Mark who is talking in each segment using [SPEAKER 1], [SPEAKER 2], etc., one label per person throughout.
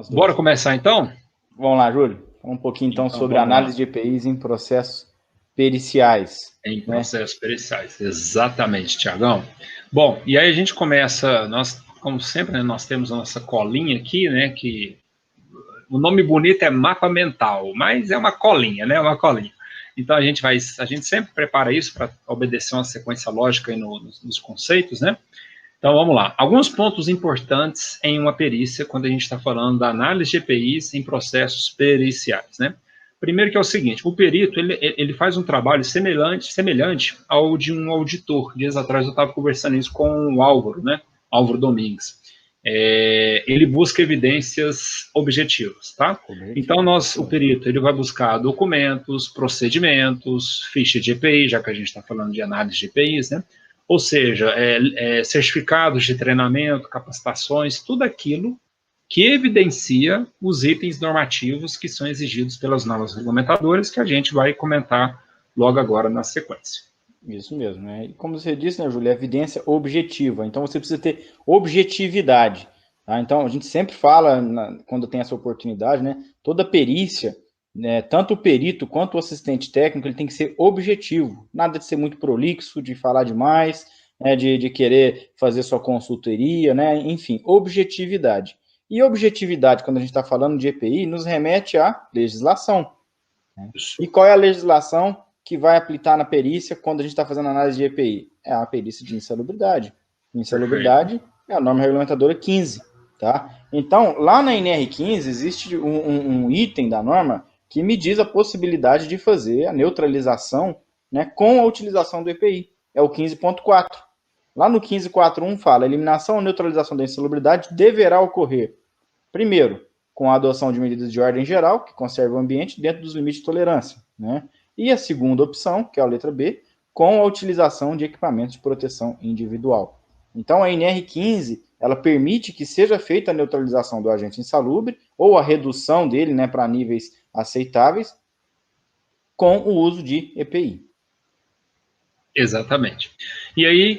[SPEAKER 1] nós dois.
[SPEAKER 2] Bora começar então?
[SPEAKER 1] Vamos lá, Júlio. Fala um pouquinho então sobre análise de EPIs em processos periciais.
[SPEAKER 2] Em processos periciais, exatamente, Tiagão. Bom, e aí a gente começa, nós, como sempre, né, nós temos a nossa colinha aqui, né, que o nome bonito é mapa mental, mas é uma colinha, né, uma colinha. Então a gente sempre prepara isso para obedecer uma sequência lógica aí nos conceitos, né? Então vamos lá. Alguns pontos importantes em uma perícia quando a gente está falando da análise de EPIs em processos periciais, né? Primeiro que é o seguinte, o perito ele faz um trabalho semelhante ao de um auditor. Dias atrás eu estava conversando isso com o Álvaro, né? Álvaro Domingues. Ele busca evidências objetivas, tá? Então o perito ele vai buscar documentos, procedimentos, ficha de EPI, já que a gente está falando de análise de EPIs, né? Ou seja, certificados de treinamento, capacitações, tudo aquilo que evidencia os itens normativos que são exigidos pelas normas regulamentadoras, que a gente vai comentar logo agora na sequência.
[SPEAKER 1] Isso mesmo, né? E como você disse, né, Júlio, é evidência objetiva. Então você precisa ter objetividade. Tá? Então a gente sempre fala, quando tem essa oportunidade, né? Toda perícia, né, tanto o perito quanto o assistente técnico, ele tem que ser objetivo. Nada de ser muito prolixo, de falar demais, né, de querer fazer sua consultoria, né? Enfim, objetividade. E objetividade, quando a gente está falando de EPI, nos remete à legislação. Né? E qual é a legislação que vai aplicar na perícia quando a gente está fazendo análise de EPI? É a perícia de insalubridade. Insalubridade é a norma regulamentadora 15. Tá? Então, lá na NR15 existe um item da norma que me diz a possibilidade de fazer a neutralização, né, com a utilização do EPI. É o 15.4. Lá no 15.4.1 fala, a eliminação ou neutralização da insalubridade deverá ocorrer, primeiro, com a adoção de medidas de ordem geral, que conservam o ambiente dentro dos limites de tolerância, né? E a segunda opção, que é a letra B, com a utilização de equipamentos de proteção individual. Então, a NR15, ela permite que seja feita a neutralização do agente insalubre ou a redução dele, né, para níveis aceitáveis com o uso de EPI.
[SPEAKER 2] Exatamente. E aí,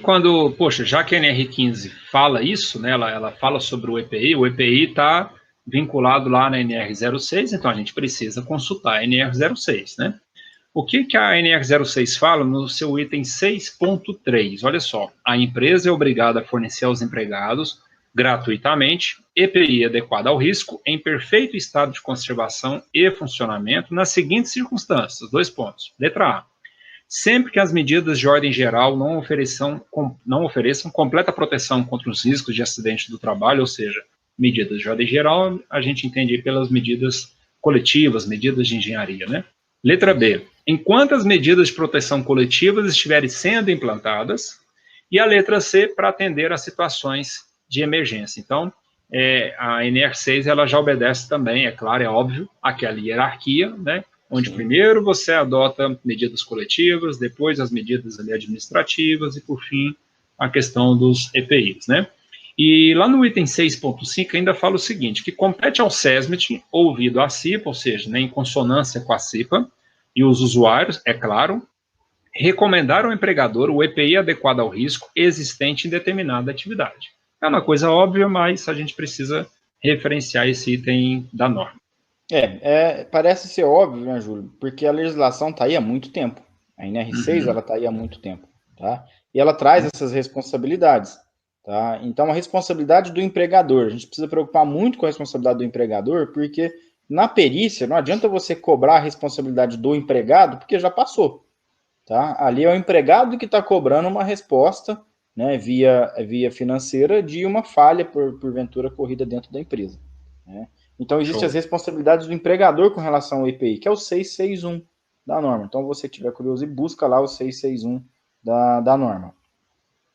[SPEAKER 2] já que a NR15 fala isso, né, ela fala sobre o EPI está vinculado lá na NR06, então a gente precisa consultar a NR06, né? O que a NR06 fala no seu item 6.3? Olha só, a empresa é obrigada a fornecer aos empregados, gratuitamente, EPI adequado ao risco, em perfeito estado de conservação e funcionamento, nas seguintes circunstâncias. 2 pontos. Letra A. Sempre que as medidas de ordem geral não ofereçam completa proteção contra os riscos de acidente do trabalho, ou seja, medidas de ordem geral, a gente entende pelas medidas coletivas, medidas de engenharia, né? Letra B. Enquanto as medidas de proteção coletivas estiverem sendo implantadas. E a letra C, para atender a situações de emergência. Então, a NR6 ela já obedece também, é claro, é óbvio, àquela hierarquia, né? Onde primeiro você adota medidas coletivas, depois as medidas ali administrativas e, por fim, a questão dos EPIs, né? E lá no item 6.5 ainda fala o seguinte, que compete ao SESMIT, ouvido a CIPA, ou seja, né, em consonância com a CIPA, e os usuários, é claro, recomendar ao empregador o EPI adequado ao risco existente em determinada atividade. É uma coisa óbvia, mas a gente precisa referenciar esse item da norma.
[SPEAKER 1] Parece ser óbvio, né, Júlio? Porque a legislação está aí há muito tempo. A NR6 ela está aí há muito tempo, tá? E ela traz essas responsabilidades, tá? Então, a responsabilidade do empregador, a gente precisa preocupar muito com a responsabilidade do empregador, porque na perícia não adianta você cobrar a responsabilidade do empregado, porque já passou, tá? Ali é o empregado que está cobrando uma resposta, né, via financeira de uma falha porventura ocorrida dentro da empresa, né? Então, existem as responsabilidades do empregador com relação ao EPI, que é o 661 da norma. Então, você tiver curioso, busca lá o 661 da norma.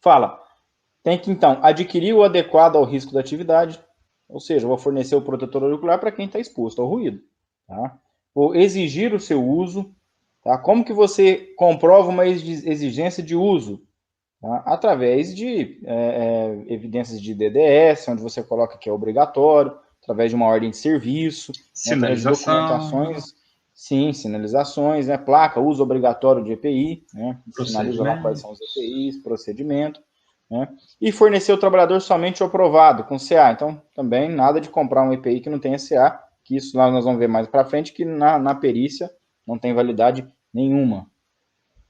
[SPEAKER 1] Fala, tem que, então, adquirir o adequado ao risco da atividade, ou seja, vou fornecer o protetor auricular para quem está exposto ao ruído. Tá? Vou exigir o seu uso. Tá? Como que você comprova uma exigência de uso? Tá? Através de evidências de DDS, onde você coloca que é obrigatório, através de uma ordem de serviço,
[SPEAKER 2] sinalização,
[SPEAKER 1] né, documentações, sim, sinalizações, né, placa, uso obrigatório de EPI, né, sinaliza lá quais são os EPIs, procedimento, né? E fornecer o trabalhador somente o aprovado, com CA. Então, também nada de comprar um EPI que não tenha CA, que isso nós vamos ver mais para frente, que na perícia não tem validade nenhuma.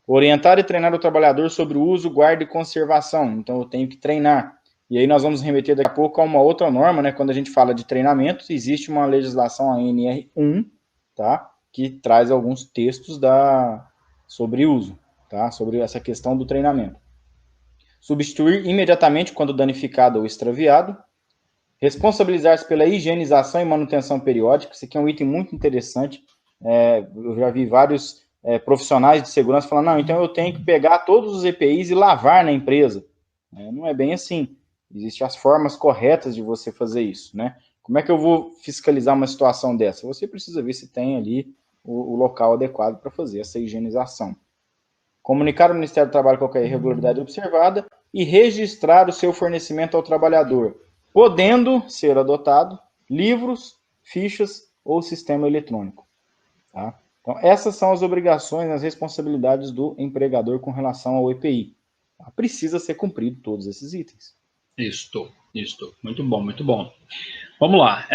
[SPEAKER 1] Orientar e treinar o trabalhador sobre o uso, guarda e conservação. Então, eu tenho que treinar. E aí nós vamos remeter daqui a pouco a uma outra norma, né? Quando a gente fala de treinamento, existe uma legislação, a NR1, tá? Que traz alguns textos sobre uso, tá? Sobre essa questão do treinamento. Substituir imediatamente quando danificado ou extraviado. Responsabilizar-se pela higienização e manutenção periódica. Isso aqui é um item muito interessante. Eu já vi vários profissionais de segurança falando, não, então eu tenho que pegar todos os EPIs e lavar na empresa. Não é bem assim. Existem as formas corretas de você fazer isso, né? Como é que eu vou fiscalizar uma situação dessa? Você precisa ver se tem ali o local adequado para fazer essa higienização. Comunicar ao Ministério do Trabalho qualquer irregularidade observada e registrar o seu fornecimento ao trabalhador, podendo ser adotado livros, fichas ou sistema eletrônico. Tá? Então, essas são as obrigações, as responsabilidades do empregador com relação ao EPI. Precisa ser cumprido todos esses itens.
[SPEAKER 2] Isto. Muito bom, muito bom. Vamos lá.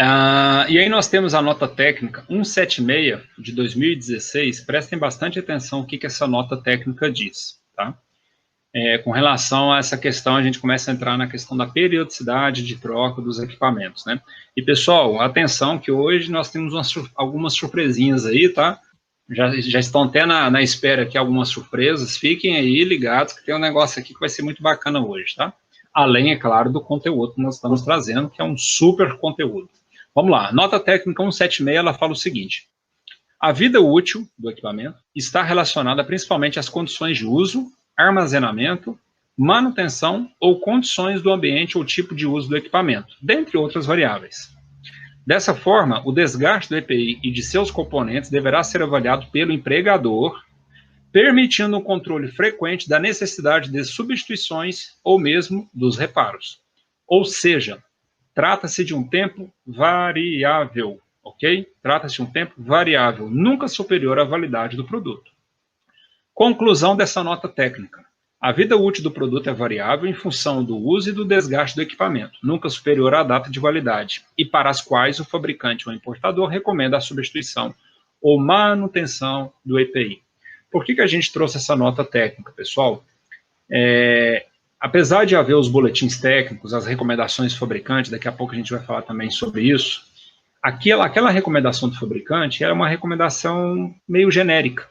[SPEAKER 2] E aí nós temos a nota técnica 176 de 2016. Prestem bastante atenção o que essa nota técnica diz, tá? Com relação a essa questão, a gente começa a entrar na questão da periodicidade de troca dos equipamentos, né? E, pessoal, atenção que hoje nós temos algumas surpresinhas aí, tá? Já estão até na espera aqui algumas surpresas. Fiquem aí ligados que tem um negócio aqui que vai ser muito bacana hoje, tá? Além, é claro, do conteúdo que nós estamos trazendo, que é um super conteúdo. Vamos lá, nota técnica 176, ela fala o seguinte: a vida útil do equipamento está relacionada principalmente às condições de uso, armazenamento, manutenção ou condições do ambiente ou tipo de uso do equipamento, dentre outras variáveis. Dessa forma, o desgaste do EPI e de seus componentes deverá ser avaliado pelo empregador, permitindo um controle frequente da necessidade de substituições ou mesmo dos reparos. Ou seja, trata-se de um tempo variável, ok? Trata-se de um tempo variável, nunca superior à validade do produto. Conclusão dessa nota técnica: a vida útil do produto é variável em função do uso e do desgaste do equipamento, nunca superior à data de validade, e para as quais o fabricante ou importador recomenda a substituição ou manutenção do EPI. Por que a gente trouxe essa nota técnica, pessoal? Apesar de haver os boletins técnicos, as recomendações do fabricante, daqui a pouco a gente vai falar também sobre isso, aquela recomendação do fabricante era uma recomendação meio genérica.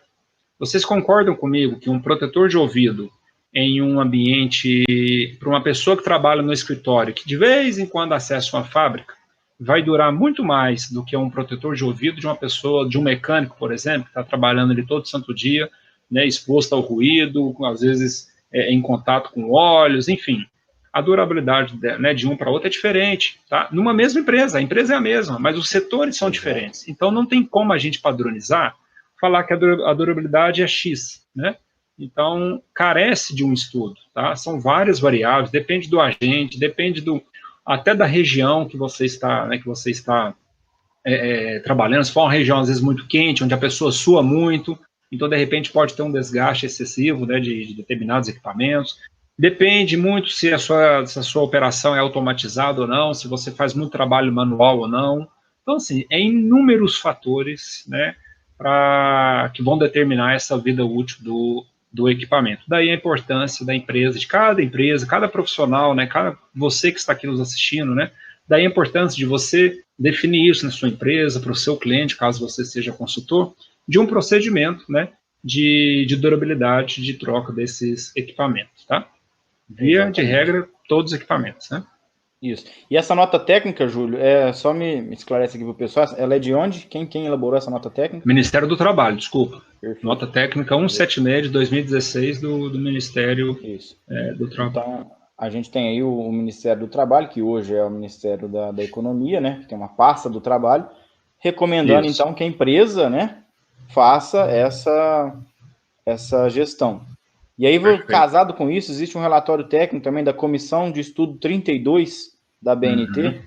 [SPEAKER 2] Vocês concordam comigo que um protetor de ouvido em um ambiente, para uma pessoa que trabalha no escritório, que de vez em quando acessa uma fábrica, vai durar muito mais do que um protetor de ouvido de uma pessoa, de um mecânico, por exemplo, que está trabalhando ali todo santo dia, né, exposto ao ruído, às vezes em contato com óleos, enfim. A durabilidade, né, de um para outro é diferente, tá? Numa mesma empresa, a empresa é a mesma, mas os setores são diferentes. Então, não tem como a gente padronizar, falar que a durabilidade é X, né? Então, carece de um estudo, tá? São várias variáveis, depende do agente, depende até da região que você está, né, trabalhando. Se for uma região, às vezes, muito quente, onde a pessoa sua muito, então, de repente, pode ter um desgaste excessivo, né, de determinados equipamentos. Depende muito se a sua operação é automatizada ou não, se você faz muito trabalho manual ou não. Então, assim, inúmeros fatores, né, que vão determinar essa vida útil do equipamento. Daí a importância da empresa, cada profissional, né, você que está aqui nos assistindo, né, daí a importância de você definir isso na sua empresa, para o seu cliente, caso você seja consultor, de um procedimento, né, de durabilidade, de troca desses equipamentos, tá? Via de regra, todos os equipamentos, né?
[SPEAKER 1] Isso. E essa nota técnica, Júlio, só me esclarece aqui para o pessoal, ela é de onde? Quem elaborou essa nota técnica?
[SPEAKER 2] Ministério do Trabalho, desculpa.
[SPEAKER 1] Perfeito.
[SPEAKER 2] Nota técnica 176 de 2016 do Ministério do Trabalho.
[SPEAKER 1] Então, a gente tem aí o Ministério do Trabalho, que hoje é o Ministério da Economia, né? Que tem uma pasta do trabalho, recomendando, então, que a empresa, né, faça essa gestão. E aí, casado com isso, existe um relatório técnico também da Comissão de Estudo 32 da BNT,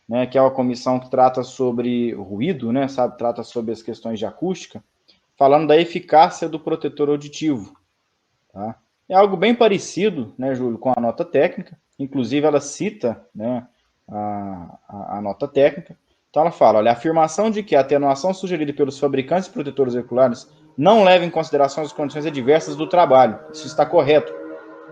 [SPEAKER 1] né, que é uma comissão que trata sobre ruído, né, trata sobre as questões de acústica, falando da eficácia do protetor auditivo. Tá? É algo bem parecido, né, Júlio, com a nota técnica. Inclusive, ela cita, né, a nota técnica. Então, ela fala, olha, a afirmação de que a atenuação sugerida pelos fabricantes de protetores oculares não leva em consideração as condições adversas do trabalho. Isso está correto.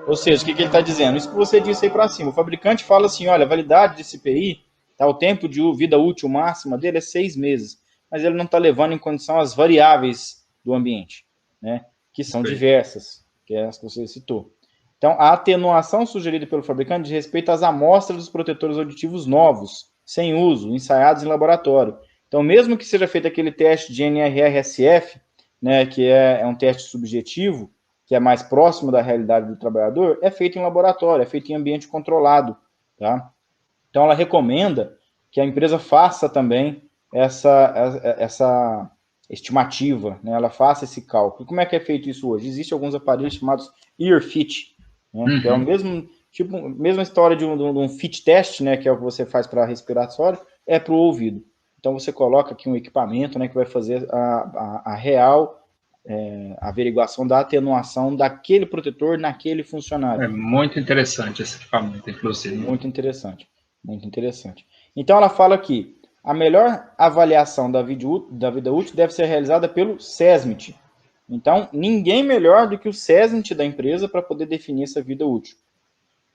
[SPEAKER 1] Ou seja, o que ele está dizendo? Isso que você disse aí para cima. O fabricante fala assim, olha, a validade desse EPI, tá, o tempo de vida útil máxima dele é 6 meses. Mas ele não está levando em condição as variáveis do ambiente, né, que são diversas, que é as que você citou. Então, a atenuação sugerida pelo fabricante diz respeito às amostras dos protetores auditivos novos, sem uso, ensaiados em laboratório. Então, mesmo que seja feito aquele teste de NRRSF, né, que é um teste subjetivo, que é mais próximo da realidade do trabalhador, é feito em laboratório, é feito em ambiente controlado. Tá? Então, ela recomenda que a empresa faça também essa estimativa, né? Ela faça esse cálculo. Como é que é feito isso hoje? Existem alguns aparelhos chamados EarFit, né? Que é o mesmo tipo, mesma história de um fit test, né? Que é o que você faz para respiratório, é para o ouvido. Então você coloca aqui um equipamento, né? Que vai fazer a real averiguação da atenuação daquele protetor naquele funcionário.
[SPEAKER 2] É muito interessante esse equipamento, inclusive.
[SPEAKER 1] Muito interessante, muito interessante. Então ela fala que a melhor avaliação da vida útil deve ser realizada pelo SESMIT. Então, ninguém melhor do que o SESMIT da empresa para poder definir essa vida útil.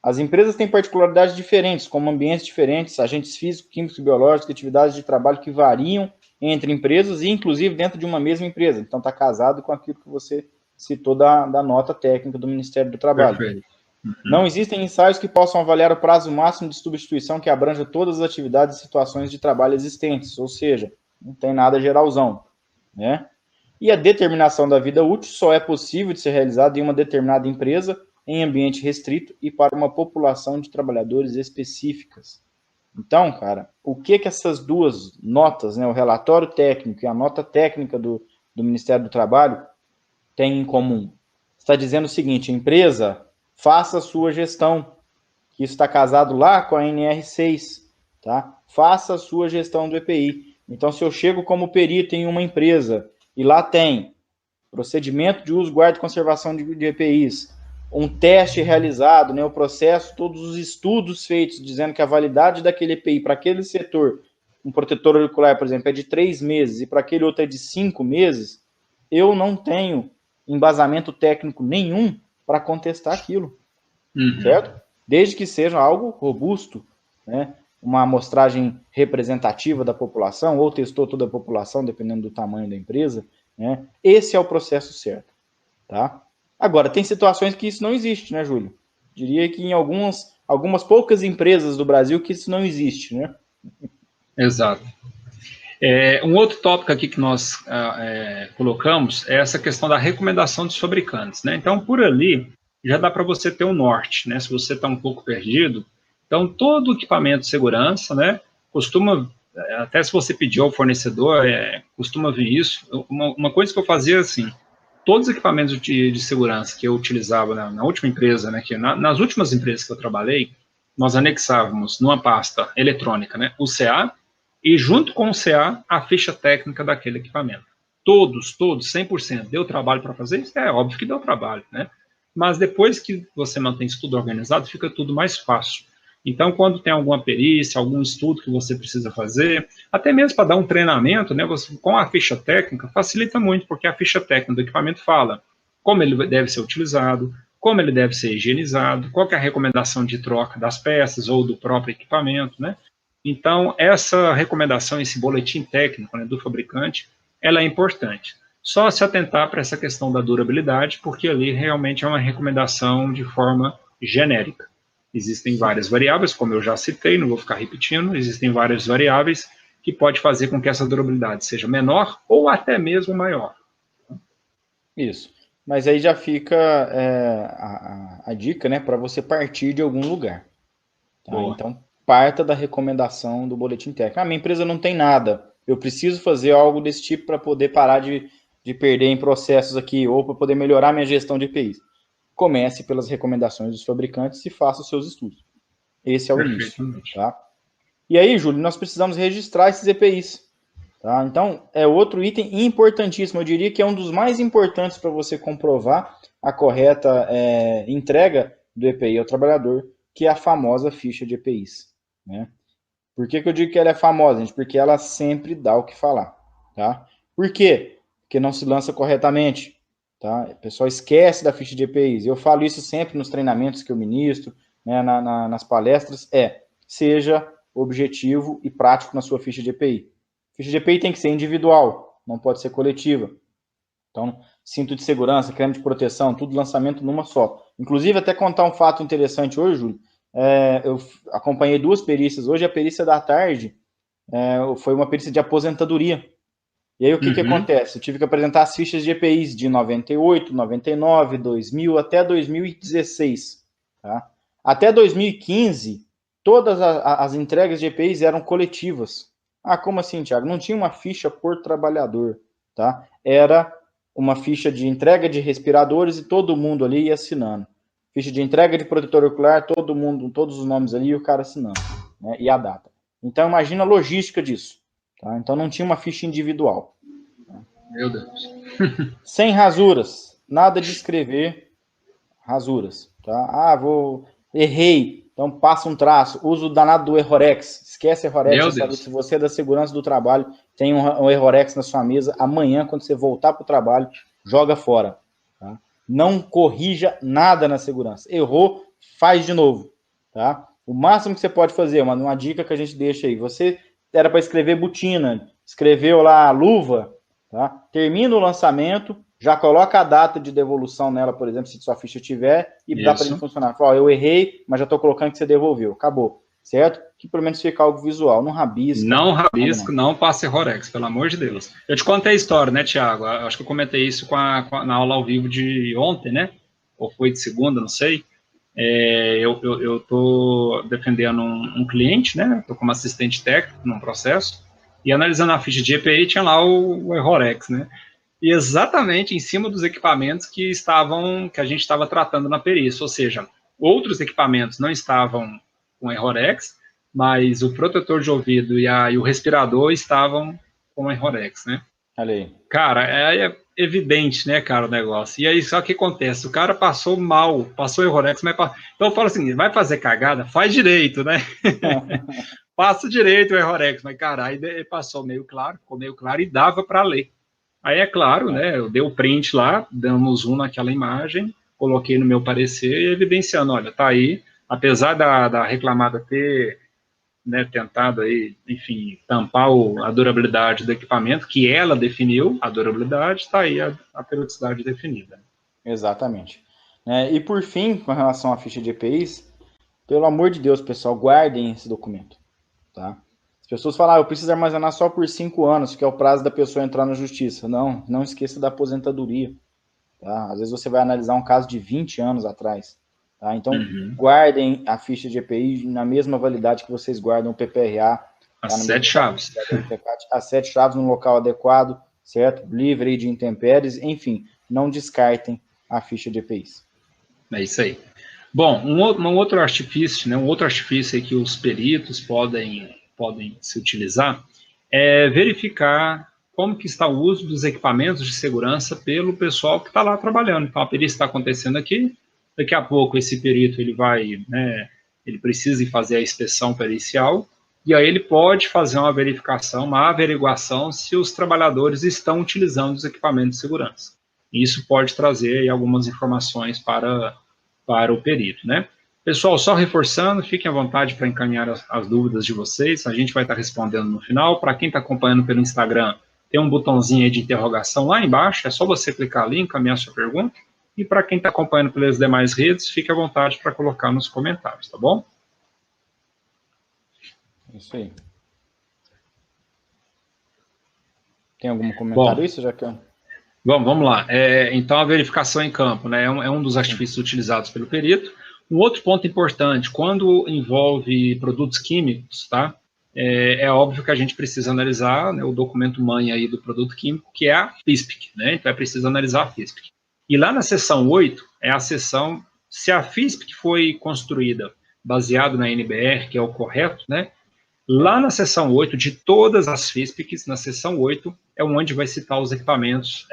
[SPEAKER 1] As empresas têm particularidades diferentes, como ambientes diferentes, agentes físicos, químicos, biológicos, atividades de trabalho que variam entre empresas e, inclusive, dentro de uma mesma empresa. Então, está casado com aquilo que você citou da nota técnica do Ministério do Trabalho.
[SPEAKER 2] Perfeito.
[SPEAKER 1] Não existem ensaios que possam avaliar o prazo máximo de substituição que abranja todas as atividades e situações de trabalho existentes, ou seja, não tem nada geralzão, né? E a determinação da vida útil só é possível de ser realizada em uma determinada empresa, em ambiente restrito e para uma população de trabalhadores específicas. Então, cara, o que essas duas notas, né, o relatório técnico e a nota técnica do Ministério do Trabalho, têm em comum? Está dizendo o seguinte, empresa, faça a sua gestão, que isso está casado lá com a NR6, tá? Faça a sua gestão do EPI. Então, se eu chego como perito em uma empresa e lá tem procedimento de uso, guarda e conservação de EPIs, um teste realizado, né, o processo, todos os estudos feitos dizendo que a validade daquele EPI para aquele setor, um protetor auricular, por exemplo, é de 3 meses e para aquele outro é de 5 meses, eu não tenho embasamento técnico nenhum para contestar aquilo, certo? Desde que seja algo robusto, né? Uma amostragem representativa da população, ou testou toda a população, dependendo do tamanho da empresa, né? Esse é o processo certo, tá? Agora, tem situações que isso não existe, né, Júlio? Diria que em algumas poucas empresas do Brasil que isso não existe, né?
[SPEAKER 2] Exato. Um outro tópico aqui que nós colocamos é essa questão da recomendação dos fabricantes, né? Então, por ali, já dá para você ter um norte, né? Se você está um pouco perdido. Então, todo equipamento de segurança, né? Costuma, até se você pedir ao fornecedor, costuma vir isso. Uma coisa que eu fazia assim, todos os equipamentos de segurança que eu utilizava na última empresa, né? Nas últimas empresas que eu trabalhei, nós anexávamos numa pasta eletrônica, né? O CA, e junto com o CA, a ficha técnica daquele equipamento. Todos, 100%. Deu trabalho para fazer isso? É óbvio que deu trabalho, né? Mas depois que você mantém isso tudo organizado, fica tudo mais fácil. Então, quando tem alguma perícia, algum estudo que você precisa fazer, até mesmo para dar um treinamento, né, você, com a ficha técnica, facilita muito, porque a ficha técnica do equipamento fala como ele deve ser utilizado, como ele deve ser higienizado, qual que é a recomendação de troca das peças ou do próprio equipamento, né? Então, essa recomendação, esse boletim técnico, né, do fabricante, ela é importante. Só se atentar para essa questão da durabilidade, porque ali realmente é uma recomendação de forma genérica. Existem várias variáveis, como eu já citei, não vou ficar repetindo, existem várias variáveis que pode fazer com que essa durabilidade seja menor ou até mesmo maior.
[SPEAKER 1] Isso. Mas aí já fica a dica, né, para você partir de algum lugar. Tá? Então, parta da recomendação do boletim técnico. Minha empresa não tem nada, eu preciso fazer algo desse tipo para poder parar de perder em processos aqui, ou para poder melhorar minha gestão de EPIs. Comece pelas recomendações dos fabricantes e faça os seus estudos. Esse é o início. Tá? E aí, Júlio, nós precisamos registrar esses EPIs. Tá? Então, é outro item importantíssimo. Eu diria que é um dos mais importantes para você comprovar a correta entrega do EPI ao trabalhador, que é a famosa ficha de EPIs. Né? Por que eu digo que ela é famosa, gente? Porque ela sempre dá o que falar. Tá? Por quê? Porque não se lança corretamente. Tá? O pessoal esquece da ficha de EPIs. Eu falo isso sempre nos treinamentos que eu ministro, né, nas palestras, seja objetivo e prático na sua ficha de EPI. Ficha de EPI tem que ser individual, não pode ser coletiva. Então, cinto de segurança, creme de proteção, tudo lançamento numa só. Inclusive, até contar um fato interessante hoje, Júlio, eu acompanhei 2 perícias. Hoje, a perícia da tarde foi uma perícia de aposentadoria. E aí, o que acontece? Eu tive que apresentar as fichas de EPIs de 98, 99, 2000 até 2016. Tá? Até 2015, todas as entregas de EPIs eram coletivas. Ah, como assim, Thiago? Não tinha uma ficha por trabalhador, tá? Era uma ficha de entrega de respiradores e todo mundo ali ia assinando. Ficha de entrega de protetor ocular, todo mundo, todos os nomes ali e o cara assinando, né? E a data. Então, imagina a logística disso. Tá? Então, não tinha uma ficha individual.
[SPEAKER 2] Meu Deus.
[SPEAKER 1] Sem rasuras. Nada de escrever rasuras. Tá? Errei. Então, passa um traço. Usa o danado do Errorex. Esquece Errorex. Se você é da segurança do trabalho, tem um Errorex na sua mesa. Amanhã, quando você voltar para o trabalho, joga fora. Tá? Não corrija nada na segurança. Errou, faz de novo. Tá? O máximo que você pode fazer, uma dica que a gente deixa aí. Você era para escrever botina, escreveu lá luva, tá? Termina o lançamento, já coloca a data de devolução nela, por exemplo, se sua ficha tiver, e dá para ele funcionar. Fala, eu errei, mas já estou colocando que você devolveu. Acabou, certo? Que pelo menos fica algo visual, não rabisca.
[SPEAKER 2] Não rabisca, não passe Rorex, pelo amor de Deus. Eu te contei a história, né, Thiago? Acho que eu comentei isso na aula ao vivo de ontem, né? Ou foi de segunda, não sei. Eu estou defendendo um cliente, né? Estou como assistente técnico num processo, e analisando a ficha de EPI, tinha lá o Errorex, né? E exatamente em cima dos equipamentos que a gente estava tratando na perícia, ou seja, outros equipamentos não estavam com Errorex, mas o protetor de ouvido e o respirador estavam com Errorex, né?
[SPEAKER 1] Olha aí.
[SPEAKER 2] Cara, é evidente, né, cara, o negócio. E aí, só que acontece, o cara passou mal, passou Errorex, mas então eu falo assim, vai fazer cagada? Faz direito, né? Passa direito o Errorex, mas, cara, aí passou meio claro, ficou meio claro e dava para ler. Aí, é claro, né, eu dei o print lá, dando zoom naquela imagem, coloquei no meu parecer e evidenciando, olha, tá aí, apesar da reclamada ter, né, tentado aí, enfim, tampar a durabilidade do equipamento, que ela definiu, a durabilidade, está aí a periodicidade definida.
[SPEAKER 1] Exatamente. E por fim, com relação à ficha de EPIs, pelo amor de Deus, pessoal, guardem esse documento. Tá? As pessoas falam, eu preciso armazenar só por 5 anos, que é o prazo da pessoa entrar na justiça. Não esqueça da aposentadoria. Tá? Às vezes você vai analisar um caso de 20 anos atrás. Tá? Então, guardem a ficha de EPI na mesma validade que vocês guardam o PPRA.
[SPEAKER 2] As 7 chaves.
[SPEAKER 1] As 7 chaves no local adequado, certo? Livre de intempéries, enfim, não descartem a ficha de EPIs.
[SPEAKER 2] É isso aí. Bom, um outro artifício, né, aí que os peritos podem se utilizar é verificar como que está o uso dos equipamentos de segurança pelo pessoal que está lá trabalhando. Então, a perícia está acontecendo aqui, daqui a pouco esse perito ele precisa ir fazer a inspeção pericial, e aí ele pode fazer uma verificação, uma averiguação se os trabalhadores estão utilizando os equipamentos de segurança. Isso pode trazer aí algumas informações para o perito, né? Pessoal, só reforçando, fiquem à vontade para encaminhar as dúvidas de vocês, a gente vai estar respondendo no final. Para quem está acompanhando pelo Instagram, tem um botãozinho aí de interrogação lá embaixo, é só você clicar ali, encaminhar sua pergunta, e para quem está acompanhando pelas demais redes, fique à vontade para colocar nos comentários, tá bom?
[SPEAKER 1] Isso aí. Tem algum comentário isso, Jacan?
[SPEAKER 2] Vamos lá. Então, a verificação em campo, né, é um dos artifícios utilizados pelo perito. Um outro ponto importante, quando envolve produtos químicos, tá? É óbvio que a gente precisa analisar, né, o documento mãe aí do produto químico, que é a FISPIC, né? Então, é preciso analisar a FISPIC. E lá na seção 8, é a seção, se a FISPIC foi construída baseado na NBR, que é o correto, né? Lá na seção 8, de todas as FISPICs, na seção 8, é onde vai citar os equipamentos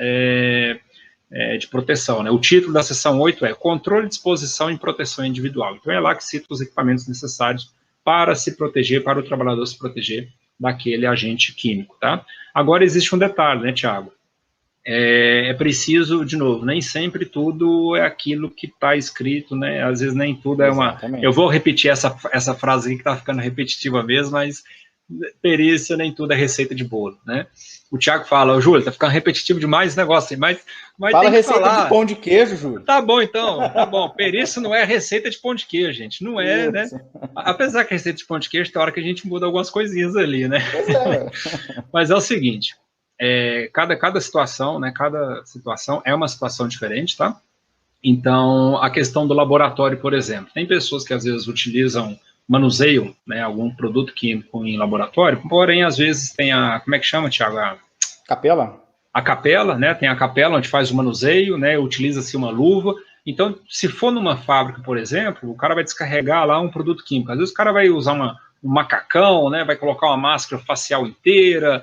[SPEAKER 2] de proteção, né? O título da seção 8 é Controle, Disposição e Proteção Individual. Então, é lá que cita os equipamentos necessários para se proteger, para o trabalhador se proteger daquele agente químico, tá? Agora, existe um detalhe, né, Tiago? É preciso, de novo, nem sempre tudo é aquilo que está escrito, né? Às vezes nem tudo é uma...
[SPEAKER 1] Exatamente.
[SPEAKER 2] Eu vou repetir essa frase aqui que está ficando repetitiva mesmo, mas perícia nem tudo é receita de bolo, né? O Tiago fala, Júlio, está ficando repetitivo demais esse negócio aí, mas
[SPEAKER 1] fala
[SPEAKER 2] tem que
[SPEAKER 1] receita
[SPEAKER 2] falar.
[SPEAKER 1] De pão de queijo, Júlio.
[SPEAKER 2] Tá bom, então, tá bom. Perícia não é receita de pão de queijo, gente. Não é, né? Apesar que a receita de pão de queijo, tem hora que a gente muda algumas coisinhas ali, né?
[SPEAKER 1] Pois é.
[SPEAKER 2] Mas é o seguinte, cada situação, né? Cada situação é uma situação diferente, tá? Então, a questão do laboratório, por exemplo, tem pessoas que às vezes manuseiam, né, algum produto químico em laboratório, porém, às vezes tem como é que chama, Tiago?
[SPEAKER 1] Capela?
[SPEAKER 2] A capela, né, tem a capela onde faz o manuseio, né, utiliza-se uma luva. Então, se for numa fábrica, por exemplo, o cara vai descarregar lá um produto químico. Às vezes o cara vai usar um macacão, né, vai colocar uma máscara facial inteira,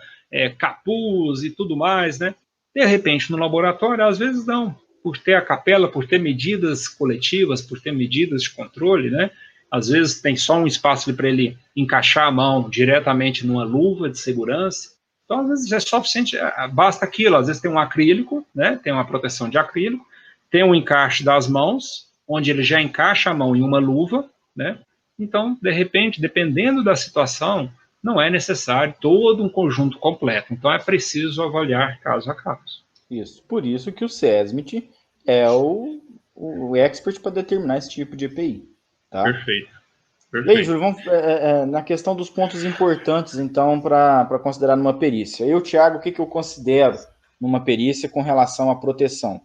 [SPEAKER 2] capuz e tudo mais, né. De repente, no laboratório, às vezes não. Por ter a capela, por ter medidas coletivas, por ter medidas de controle, né, às vezes tem só um espaço para ele encaixar a mão diretamente numa luva de segurança. Então, às vezes é suficiente, basta aquilo. Às vezes tem um acrílico, né, tem uma proteção de acrílico, tem um encaixe das mãos, onde ele já encaixa a mão em uma luva, né. Então, de repente, dependendo da situação, não é necessário todo um conjunto completo. Então, é preciso avaliar caso a caso.
[SPEAKER 1] Isso. Por isso que o SESMIT é o expert para determinar esse tipo de EPI. Tá?
[SPEAKER 2] Perfeito.
[SPEAKER 1] E aí, Júlio, vamos na questão dos pontos importantes, então, para considerar numa perícia. Eu, Thiago, o que eu considero numa perícia com relação à proteção?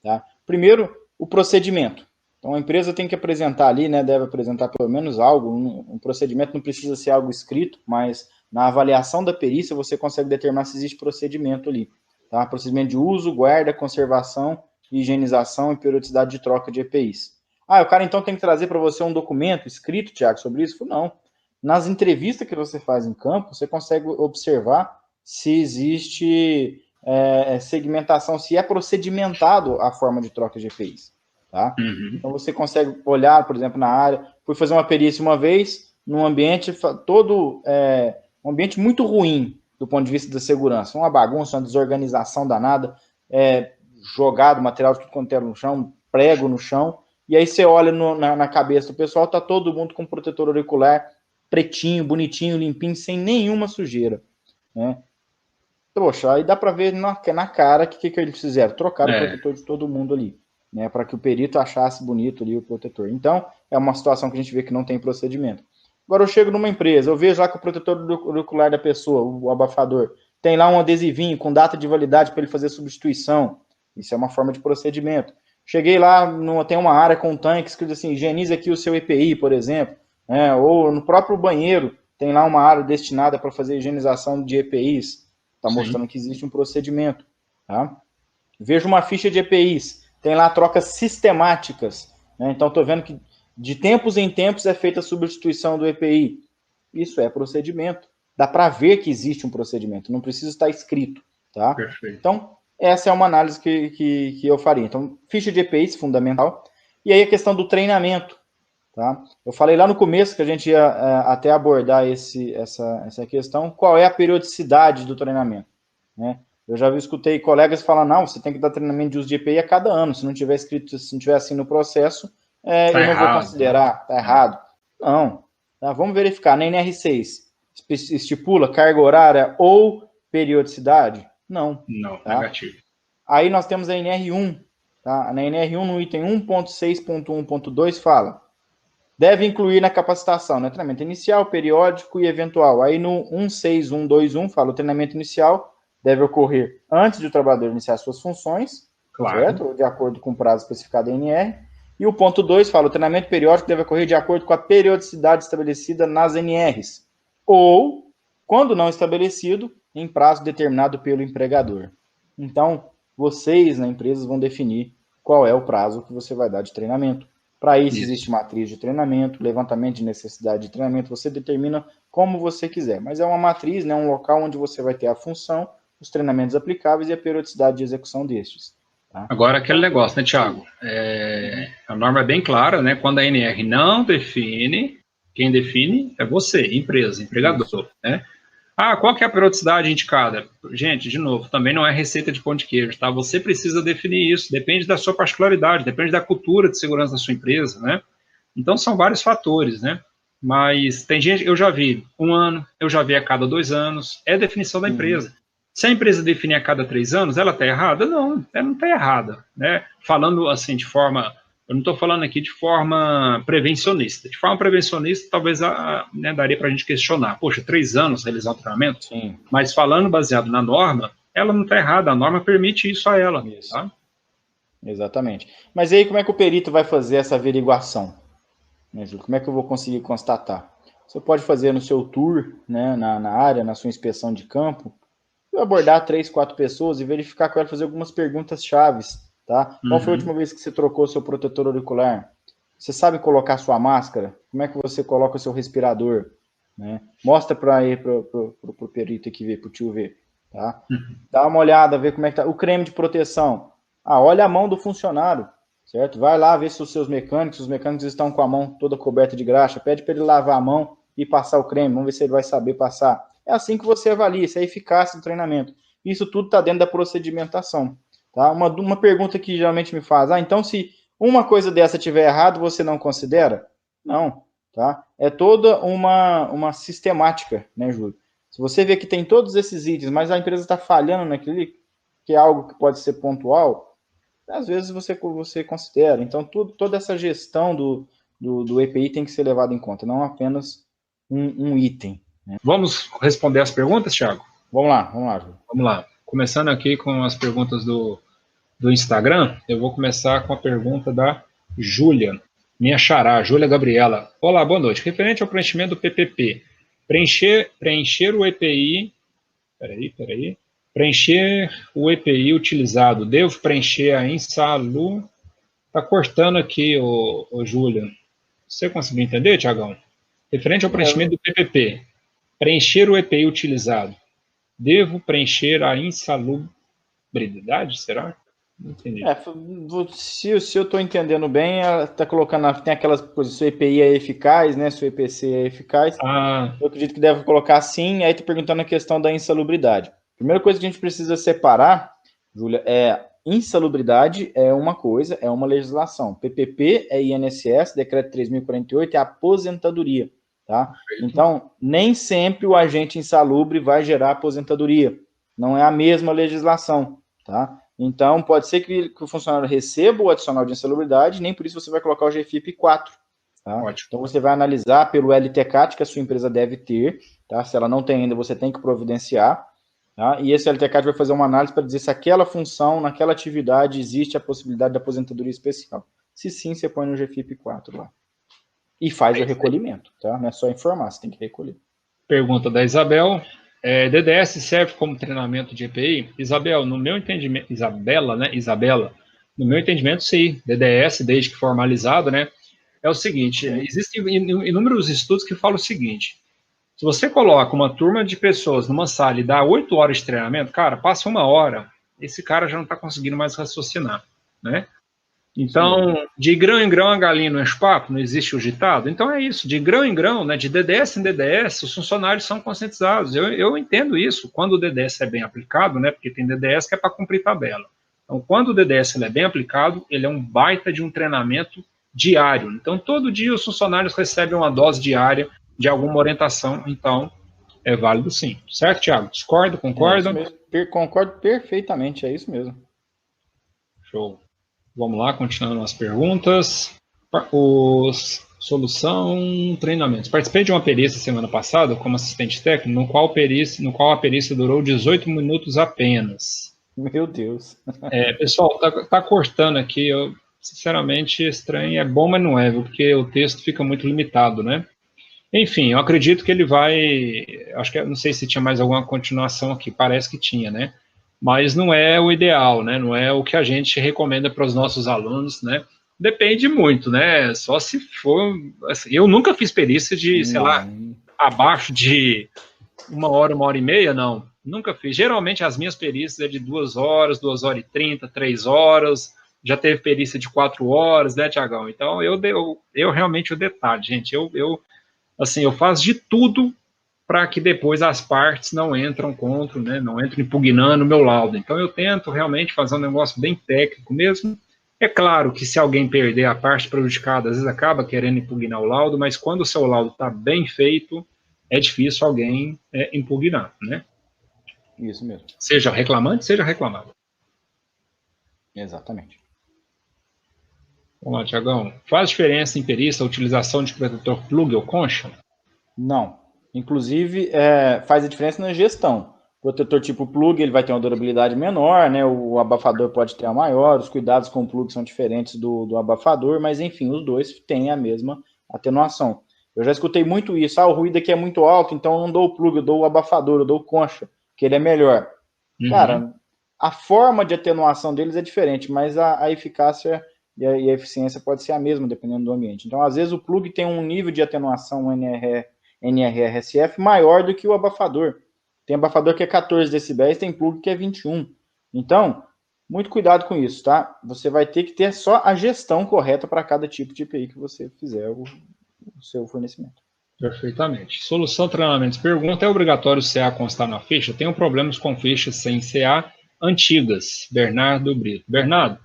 [SPEAKER 1] Tá? Primeiro, o procedimento. Então, a empresa tem que apresentar ali, né, deve apresentar pelo menos algo, um procedimento não precisa ser algo escrito, mas na avaliação da perícia você consegue determinar se existe procedimento ali. Tá? Procedimento de uso, guarda, conservação, higienização e periodicidade de troca de EPIs. O cara então tem que trazer para você um documento escrito, Tiago, sobre isso? Não. Nas entrevistas que você faz em campo, você consegue observar se existe segmentação, se é procedimentado a forma de troca de EPIs. Tá?
[SPEAKER 2] Uhum.
[SPEAKER 1] Então você consegue olhar, por exemplo, na área. Fui fazer uma perícia uma vez, num ambiente um ambiente muito ruim do ponto de vista da segurança. Uma bagunça, uma desorganização danada, jogado material de tudo quanto era no chão, prego no chão. E aí você olha na cabeça do pessoal, tá todo mundo com protetor auricular pretinho, bonitinho, limpinho, sem nenhuma sujeira. Né? Poxa, aí dá para ver na cara que eles fizeram. Trocaram o protetor de todo mundo ali, né? Para que o perito achasse bonito ali o protetor. Então, é uma situação que a gente vê que não tem procedimento. Agora eu chego numa empresa, eu vejo lá que o protetor auricular da pessoa, o abafador, tem lá um adesivinho com data de validade para ele fazer substituição. Isso é uma forma de procedimento. Cheguei lá, tem uma área com um tanque escrito assim, higienize aqui o seu EPI, por exemplo, né? Ou no próprio banheiro tem lá uma área destinada para fazer higienização de EPIs, está mostrando que existe um procedimento. Tá? Vejo uma ficha de EPIs, tem lá trocas sistemáticas, né? Então estou vendo que de tempos em tempos é feita a substituição do EPI. Isso é procedimento. Dá para ver que existe um procedimento, não precisa estar escrito. Tá?
[SPEAKER 2] Perfeito.
[SPEAKER 1] Então, essa é uma análise que eu faria. Então, ficha de EPIs, fundamental. E aí a questão do treinamento. Tá? Eu falei lá no começo que a gente ia até abordar essa questão. Qual é a periodicidade do treinamento? Né? Eu já escutei colegas falar, não, você tem que dar treinamento de uso de EPI a cada ano. Se não tiver escrito, se não tiver assim no processo, eu não vou considerar. Está errado. Não. Tá? Vamos verificar. Na NR6, estipula carga horária ou periodicidade? Não.
[SPEAKER 2] Não,
[SPEAKER 1] tá?
[SPEAKER 2] Negativo.
[SPEAKER 1] Aí nós temos a NR1. Tá? Na NR1, no item 1.6.1.2, fala: deve incluir na capacitação, né, treinamento inicial, periódico e eventual. Aí no 16121 fala: o treinamento inicial deve ocorrer antes de o trabalhador iniciar suas funções,
[SPEAKER 2] claro,
[SPEAKER 1] certo? De acordo com o prazo especificado em NR. E o ponto 2 fala: o treinamento periódico deve ocorrer de acordo com a periodicidade estabelecida nas NRs. Ou, quando não estabelecido, em prazo determinado pelo empregador. Então, vocês na empresa vão definir qual é o prazo que você vai dar de treinamento. Para isso existe matriz de treinamento, levantamento de necessidade de treinamento, você determina como você quiser, mas é uma matriz, né, um local onde você vai ter a função, os treinamentos aplicáveis e a periodicidade de execução destes. Tá?
[SPEAKER 2] Agora, aquele negócio, né, Thiago? A norma é bem clara, né? Quando a ANR não define, quem define é você, empresa, empregador, né? Ah, qual que é a periodicidade indicada? Gente, de novo, também não é receita de pão de queijo, tá? Você precisa definir isso, depende da sua particularidade, depende da cultura de segurança da sua empresa, né? Então, são vários fatores, né? Mas tem gente, eu já vi 1 ano, eu já vi a cada 2 anos, é definição da empresa. Se a empresa definir a cada 3 anos, ela está errada? Não, ela não está errada, né? Falando assim de forma, eu não estou falando aqui de forma prevencionista. De forma prevencionista, talvez né, daria para a gente questionar. Poxa, 3 anos realizar um treinamento?
[SPEAKER 1] Sim.
[SPEAKER 2] Mas falando baseado na norma, ela não está errada, a norma permite isso a ela.
[SPEAKER 1] Isso.
[SPEAKER 2] Tá?
[SPEAKER 1] Exatamente. Mas aí como é que o perito vai fazer essa averiguação? Né, Júlio? Como é que eu vou conseguir constatar? Você pode fazer no seu tour, né, na área, na sua inspeção de campo, abordar 3, 4 pessoas e verificar com ela, fazer algumas perguntas chaves, tá? Qual foi a última vez que você trocou seu protetor auricular? Você sabe colocar sua máscara? Como é que você coloca o seu respirador? Né? Mostra para o perito aqui ver, para o tio ver, tá? Dá uma olhada, vê como é que tá. O creme de proteção. Olha a mão do funcionário, certo? Vai lá ver se os mecânicos estão com a mão toda coberta de graxa, pede para ele lavar a mão e passar o creme, vamos ver se ele vai saber passar. É assim que você avalia, se é eficácia do treinamento. Isso tudo está dentro da procedimentação. Tá? Uma pergunta que geralmente me faz, então se uma coisa dessa tiver errado, você não considera? Não, tá? É toda uma sistemática, né, Júlio? Se você vê que tem todos esses itens, mas a empresa está falhando naquilo, que é algo que pode ser pontual, às vezes você considera. Então, toda essa gestão do EPI tem que ser levada em conta, não apenas um item.
[SPEAKER 2] Vamos responder as perguntas, Thiago?
[SPEAKER 1] Vamos lá, Júlio.
[SPEAKER 2] Vamos lá. Começando aqui com as perguntas do Instagram, eu vou começar com a pergunta da Júlia, minha xará, Júlia Gabriela. Olá, boa noite. Referente ao preenchimento do PPP, preencher o EPI... Peraí. Preencher o EPI utilizado. Devo preencher a insalu... Está cortando aqui, ô Júlia. Você conseguiu entender, Tiagão? Referente ao preenchimento do PPP, preencher o EPI utilizado. Devo preencher a insalubridade, será? Não entendi.
[SPEAKER 1] Se eu estou entendendo bem, ela está colocando, tem aquelas coisas, se o EPI é eficaz, né? Se o EPC é eficaz. Eu acredito que deve colocar sim, aí está perguntando a questão da insalubridade. Primeira coisa que a gente precisa separar, Júlia, insalubridade é uma coisa, é uma legislação. PPP é INSS, Decreto 3.048 é aposentadoria. Tá? Então, nem sempre o agente insalubre vai gerar aposentadoria. Não é a mesma legislação. Tá? Então, pode ser que o funcionário receba o adicional de insalubridade, nem por isso você vai colocar o GFIP 4. Tá? Então, você vai analisar pelo LTCAT que a sua empresa deve ter. Tá? Se ela não tem ainda, você tem que providenciar. Tá? E esse LTCAT vai fazer uma análise para dizer se aquela função, naquela atividade, existe a possibilidade de aposentadoria especial. Se sim, você põe no GFIP 4 lá. E faz o recolhimento, tá? Não é só informar, você tem que recolher.
[SPEAKER 2] Pergunta da Isabel. DDS serve como treinamento de EPI? Isabel, no meu entendimento... Isabela, no meu entendimento, sim. DDS, desde que formalizado, né? É o seguinte, existem inúmeros estudos que falam o seguinte, se você coloca uma turma de pessoas numa sala e dá 8 horas de treinamento, cara, passa 1 hora, esse cara já não está conseguindo mais raciocinar, né? Então, de grão em grão a galinha não enche papo, não existe o ditado. Então é isso, de grão em grão, né, de DDS em DDS, os funcionários são conscientizados. Eu entendo isso, quando o DDS é bem aplicado, né, porque tem DDS que é para cumprir tabela. Então, quando o DDS ele é bem aplicado, ele é um baita de um treinamento diário. Então, todo dia os funcionários recebem uma dose diária de alguma orientação, então é válido sim. Certo, Thiago? Discorda, concorda?
[SPEAKER 1] Concordo perfeitamente, é isso mesmo.
[SPEAKER 2] Show. Vamos lá, continuando as perguntas. Solução, treinamentos. Participei de uma perícia semana passada como assistente técnico, no qual a perícia durou 18 minutos apenas.
[SPEAKER 1] Meu Deus.
[SPEAKER 2] Pessoal, tá cortando aqui, eu sinceramente estranho, é bom, mas não é, porque o texto fica muito limitado, né? Enfim, eu acredito que ele vai, acho que, não sei se tinha mais alguma continuação aqui, parece que tinha, né? Mas não é o ideal, né? Não é o que a gente recomenda para os nossos alunos, né? Depende muito, né? Só se for... Assim, eu nunca fiz perícia de, sei lá, abaixo de 1 hora e meia, não. Nunca fiz. Geralmente as minhas perícias é de 2 horas, 2 horas e 30, 3 horas. Já teve perícia de 4 horas, né, Tiagão? Então, eu realmente o detalhe, gente. Assim, eu faço de tudo para que depois as partes não entram contra, né? Não entram impugnando o meu laudo. Então, eu tento realmente fazer um negócio bem técnico mesmo. É claro que se alguém perder a parte prejudicada, às vezes acaba querendo impugnar o laudo, mas quando o seu laudo está bem feito, é difícil alguém impugnar, né?
[SPEAKER 1] Isso mesmo.
[SPEAKER 2] Seja reclamante, seja reclamado.
[SPEAKER 1] Exatamente.
[SPEAKER 2] Vamos lá, Tiagão. Faz diferença em perícia a utilização de protetor plug ou concha?
[SPEAKER 1] Não. Inclusive, faz a diferença na gestão. O protetor tipo plug, ele vai ter uma durabilidade menor, né? O abafador pode ter a maior, os cuidados com o plug são diferentes do abafador, mas enfim, os dois têm a mesma atenuação. Eu já escutei muito isso. O ruído aqui é muito alto, então eu não dou o plug, eu dou o abafador, eu dou o concha, que ele é melhor. Cara, a forma de atenuação deles é diferente, mas a eficácia e a eficiência pode ser a mesma, dependendo do ambiente. Então, às vezes, o plug tem um nível de atenuação NRRSF maior do que o abafador. Tem abafador que é 14 decibéis, tem plug que é 21. Então, muito cuidado com isso, tá? Você vai ter que ter só a gestão correta para cada tipo de EPI que você fizer o seu fornecimento.
[SPEAKER 2] Perfeitamente. Solução Treinamentos pergunta: é obrigatório o CA constar na ficha? Tenho problemas com fichas sem CA antigas. Bernardo Brito. Bernardo,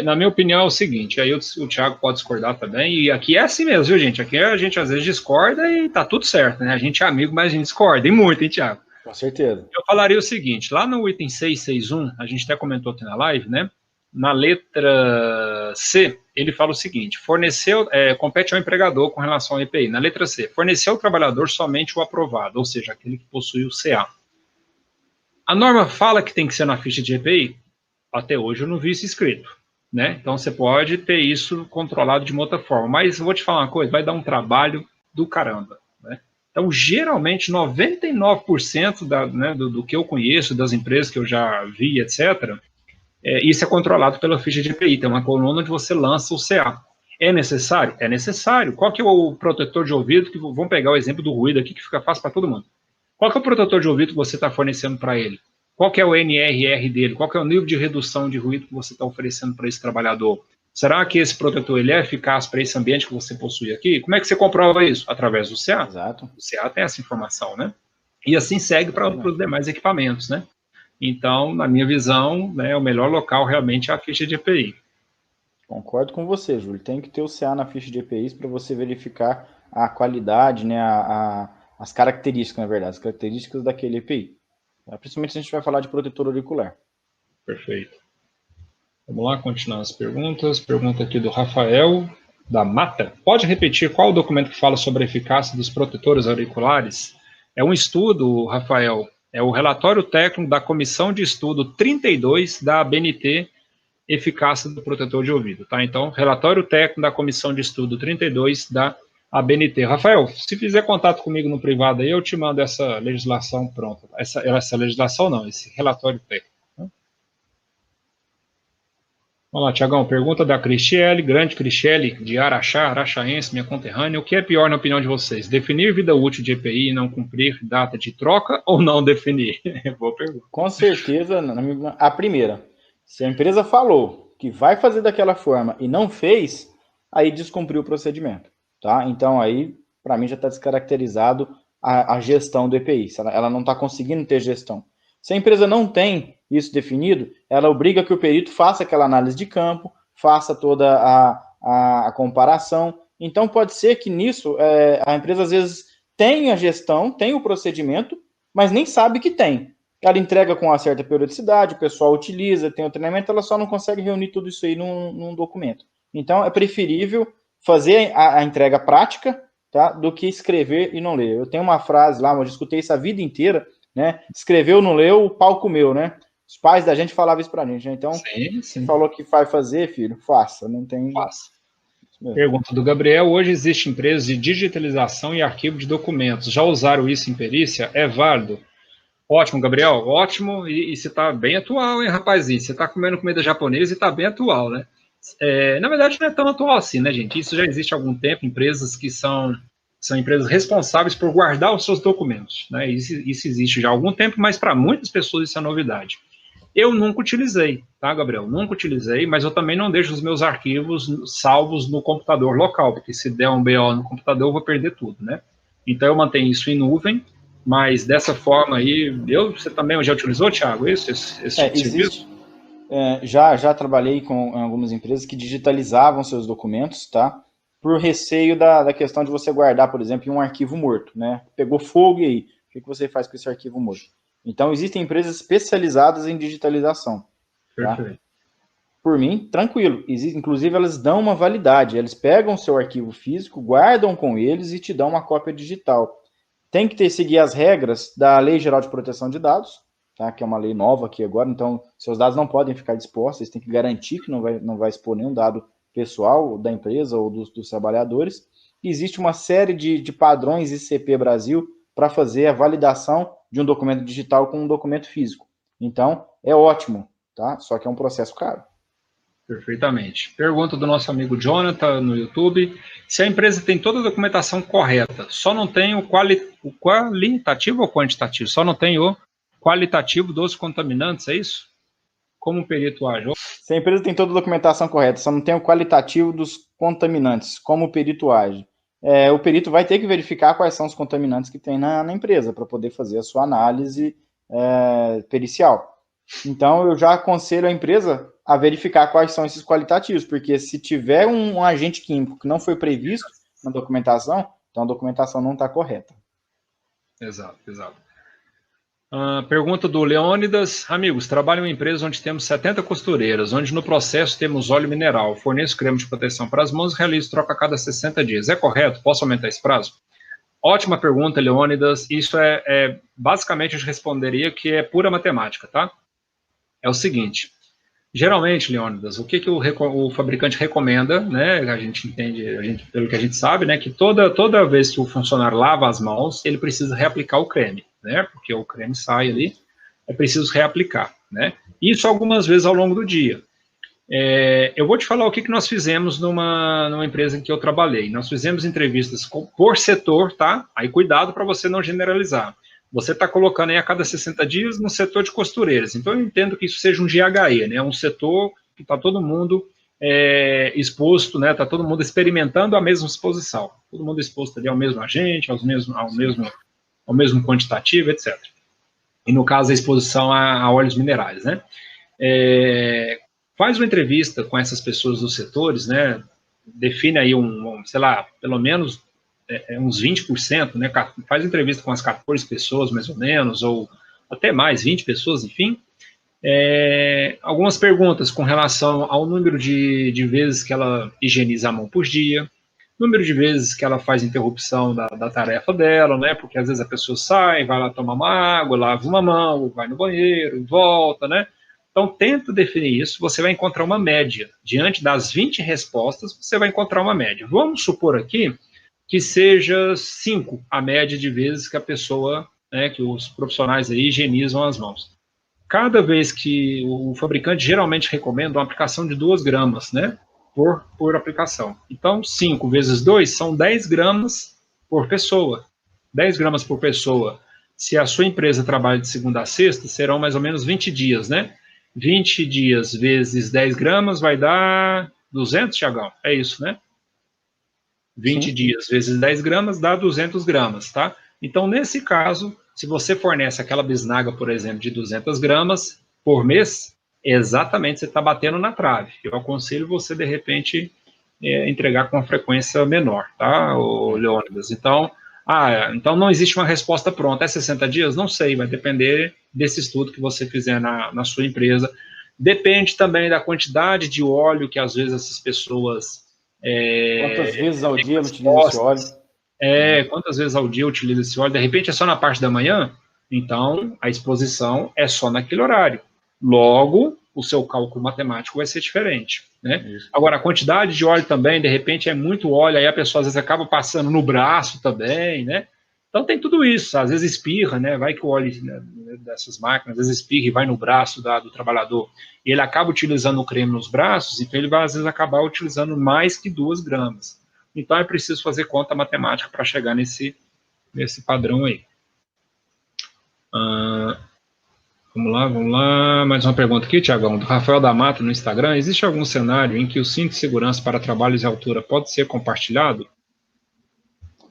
[SPEAKER 2] na minha opinião é o seguinte, aí o Thiago pode discordar também, e aqui é assim mesmo, viu, gente? Aqui a gente às vezes discorda e tá tudo certo, né? A gente é amigo, mas a gente discorda, e muito, hein, Thiago?
[SPEAKER 1] Com certeza.
[SPEAKER 2] Eu falaria o seguinte, lá no item 661, a gente até comentou aqui na live, né? Na letra C, ele fala o seguinte: forneceu, compete ao empregador com relação ao EPI. Na letra C, forneceu ao trabalhador somente o aprovado, ou seja, aquele que possui o CA. A norma fala que tem que ser na ficha de EPI? Até hoje eu não vi isso escrito, né? Então você pode ter isso controlado de uma outra forma, mas eu vou te falar uma coisa, vai dar um trabalho do caramba, né? Então, geralmente, 99% do que eu conheço, das empresas que eu já vi, etc., isso é controlado pela ficha de EPI. Tem uma coluna onde você lança o CA. É necessário? É necessário. Qual que é o protetor de ouvido? Vamos pegar o exemplo do ruído aqui, que fica fácil para todo mundo. Qual que é o protetor de ouvido que você está fornecendo para ele? Qual que é o NRR dele? Qual que é o nível de redução de ruído que você está oferecendo para esse trabalhador? Será que esse protetor ele é eficaz para esse ambiente que você possui aqui? Como é que você comprova isso? Através do CA.
[SPEAKER 1] Exato.
[SPEAKER 2] O CA tem essa informação, né? E assim segue para os demais equipamentos, né? Então, na minha visão, né, o melhor local realmente é a ficha de EPI.
[SPEAKER 1] Concordo com você, Júlio. Tem que ter o CA na ficha de EPIs para você verificar a qualidade, né, as características, na verdade, as características daquele EPI. Principalmente se a gente vai falar de protetor auricular.
[SPEAKER 2] Perfeito. Vamos lá, continuar as perguntas. Pergunta aqui do Rafael, da Mata. Pode repetir qual o documento que fala sobre a eficácia dos protetores auriculares? É um estudo, Rafael, é o relatório técnico da Comissão de Estudo 32 da ABNT, eficácia do protetor de ouvido, tá? Então, relatório técnico da Comissão de Estudo 32 da ABNT. Rafael, se fizer contato comigo no privado aí, eu te mando essa legislação pronta. Essa legislação não, esse relatório técnico. Tá? Vamos lá, Tiagão, pergunta da Cristiele, grande Cristiele, de Araxá, araxaense, minha conterrânea. O que é pior na opinião de vocês? Definir vida útil de EPI e não cumprir data de troca ou não definir? Boa pergunta.
[SPEAKER 1] Com certeza, a primeira. Se a empresa falou que vai fazer daquela forma e não fez, aí descumpriu o procedimento, tá? Então aí, para mim, já está descaracterizado a gestão do EPI. Ela não está conseguindo ter gestão. Se a empresa não tem isso definido, ela obriga que o perito faça aquela análise de campo, faça toda a comparação. Então pode ser que nisso a empresa às vezes tem a gestão, tem o procedimento, mas nem sabe que tem. Ela entrega com uma certa periodicidade, o pessoal utiliza, tem o treinamento, ela só não consegue reunir tudo isso aí num documento. Então, é preferível fazer a entrega prática, tá, do que escrever e não ler. Eu tenho uma frase lá, eu escutei isso a vida inteira, né? Escreveu, não leu, o pau comeu, né? Os pais da gente falavam isso pra gente, né? Então, sim. Falou que vai fazer, filho, faça. Não tem...
[SPEAKER 2] Faça. Pergunta do Gabriel: hoje existe empresas de digitalização e arquivo de documentos. Já usaram isso em perícia? É válido? Ótimo, Gabriel, ótimo, e você está bem atual, hein, rapazinho? Você está comendo comida japonesa e está bem atual, né? Na verdade, não é tão atual assim, né, gente? Isso já existe há algum tempo, empresas que são empresas responsáveis por guardar os seus documentos, né? Isso existe já há algum tempo, mas para muitas pessoas isso é novidade. Eu nunca utilizei, tá, Gabriel? Nunca utilizei, mas eu também não deixo os meus arquivos salvos no computador local, porque se der um BO no computador, eu vou perder tudo, né? Então eu mantenho isso em nuvem, mas dessa forma aí, você também já utilizou, Thiago, esse tipo de serviço?
[SPEAKER 1] Já trabalhei com algumas empresas que digitalizavam seus documentos, tá? Por receio da questão de você guardar, por exemplo, em um arquivo morto, né? Pegou fogo e aí? O que você faz com esse arquivo morto? Então, existem empresas especializadas em digitalização. Tá?
[SPEAKER 2] Perfeito.
[SPEAKER 1] Por mim, tranquilo. Inclusive, elas dão uma validade. Eles pegam o seu arquivo físico, guardam com eles e te dão uma cópia digital. Tem que seguir as regras da Lei Geral de Proteção de Dados, tá? Que é uma lei nova aqui agora, então seus dados não podem ficar dispostos, vocês têm que garantir que não vai expor nenhum dado pessoal da empresa ou dos trabalhadores. E existe uma série de padrões ICP Brasil para fazer a validação de um documento digital com um documento físico. Então, é ótimo, tá? Só que é um processo caro.
[SPEAKER 2] Perfeitamente. Pergunta do nosso amigo Jonathan no YouTube: se a empresa tem toda a documentação correta, só não tem o qualitativo ou quantitativo? Só não tem o qualitativo dos contaminantes, é isso? Como o perito age?
[SPEAKER 1] Se a empresa tem toda a documentação correta, só não tem o qualitativo dos contaminantes, como o perito age? O perito vai ter que verificar quais são os contaminantes que tem na empresa para poder fazer a sua análise pericial. Então, eu já aconselho a empresa a verificar quais são esses qualitativos, porque se tiver um agente químico que não foi previsto na documentação, então a documentação não está correta.
[SPEAKER 2] Exato. Pergunta do Leônidas: amigos, trabalho em uma empresa onde temos 70 costureiras, onde no processo temos óleo mineral, forneço creme de proteção para as mãos e realizo troca a cada 60 dias. É correto? Posso aumentar esse prazo? Ótima pergunta, Leônidas. Isso basicamente, eu responderia que é pura matemática, tá? É o seguinte: geralmente, Leônidas, o que o fabricante recomenda, né? A gente entende, pelo que a gente sabe, né? Que toda vez que o funcionário lava as mãos, ele precisa reaplicar o creme, né? Porque o creme sai ali, é preciso reaplicar, né? Isso algumas vezes ao longo do dia. Eu vou te falar o que nós fizemos numa empresa em que eu trabalhei. Nós fizemos entrevistas por setor, tá? Aí cuidado para você não generalizar. Você está colocando aí a cada 60 dias no setor de costureiras. Então, eu entendo que isso seja um GHE, né? Um setor que está todo mundo exposto, né? Está todo mundo experimentando a mesma exposição. Todo mundo exposto ali ao mesmo agente, ao mesmo quantitativo, etc. E, no caso, a exposição a óleos minerais, né? Faz uma entrevista com essas pessoas dos setores, né? Define aí sei lá, pelo menos uns 20%, né? Faz entrevista com umas 14 pessoas, mais ou menos, ou até mais, 20 pessoas, enfim. Algumas perguntas com relação ao número de vezes que ela higieniza a mão por dia, número de vezes que ela faz interrupção da tarefa dela, né? Porque às vezes a pessoa sai, vai lá tomar uma água, lava uma mão, vai no banheiro e volta, né? Então, tenta definir isso, você vai encontrar uma média. Diante das 20 respostas, você vai encontrar uma média. Vamos supor aqui que seja 5 a média de vezes que a pessoa, né, que os profissionais aí higienizam as mãos. Cada vez que o fabricante geralmente recomenda uma aplicação de 2 gramas, né, por aplicação. Então, 5 vezes 2 são 10 gramas por pessoa. 10 gramas por pessoa. Se a sua empresa trabalha de segunda a sexta, serão mais ou menos 20 dias, né? 20 dias vezes 10 gramas vai dar 200, Thiagão? É isso, né? 20 Sim. dias vezes 10 gramas dá 200 gramas, tá? Então, nesse caso, se você fornece aquela bisnaga, por exemplo, de 200 gramas por mês, exatamente você está batendo na trave. Eu aconselho você, de repente, entregar com uma frequência menor, tá, Leônidas? Então, então não existe uma resposta pronta. É 60 dias? Não sei, vai depender desse estudo que você fizer na sua empresa. Depende também da quantidade de óleo que, às vezes, essas pessoas...
[SPEAKER 1] quantas vezes ao dia utiliza esse óleo?
[SPEAKER 2] Quantas vezes ao dia utiliza esse óleo? De repente é só na parte da manhã? Então, a exposição é só naquele horário. Logo, o seu cálculo matemático vai ser diferente, né? Agora, a quantidade de óleo também, de repente, é muito óleo, aí a pessoa às vezes acaba passando no braço também, né? Então tem tudo isso, às vezes espirra, né? Vai que o óleo, né, dessas máquinas, às vezes espirra e vai no braço do trabalhador, e ele acaba utilizando o creme nos braços, então ele vai às vezes acabar utilizando mais que 2 gramas. Então é preciso fazer conta matemática para chegar nesse padrão aí. Vamos lá. Mais uma pergunta aqui, Tiagão, do Rafael da Mata no Instagram. Existe algum cenário em que o cinto de segurança para trabalhos em altura pode ser compartilhado?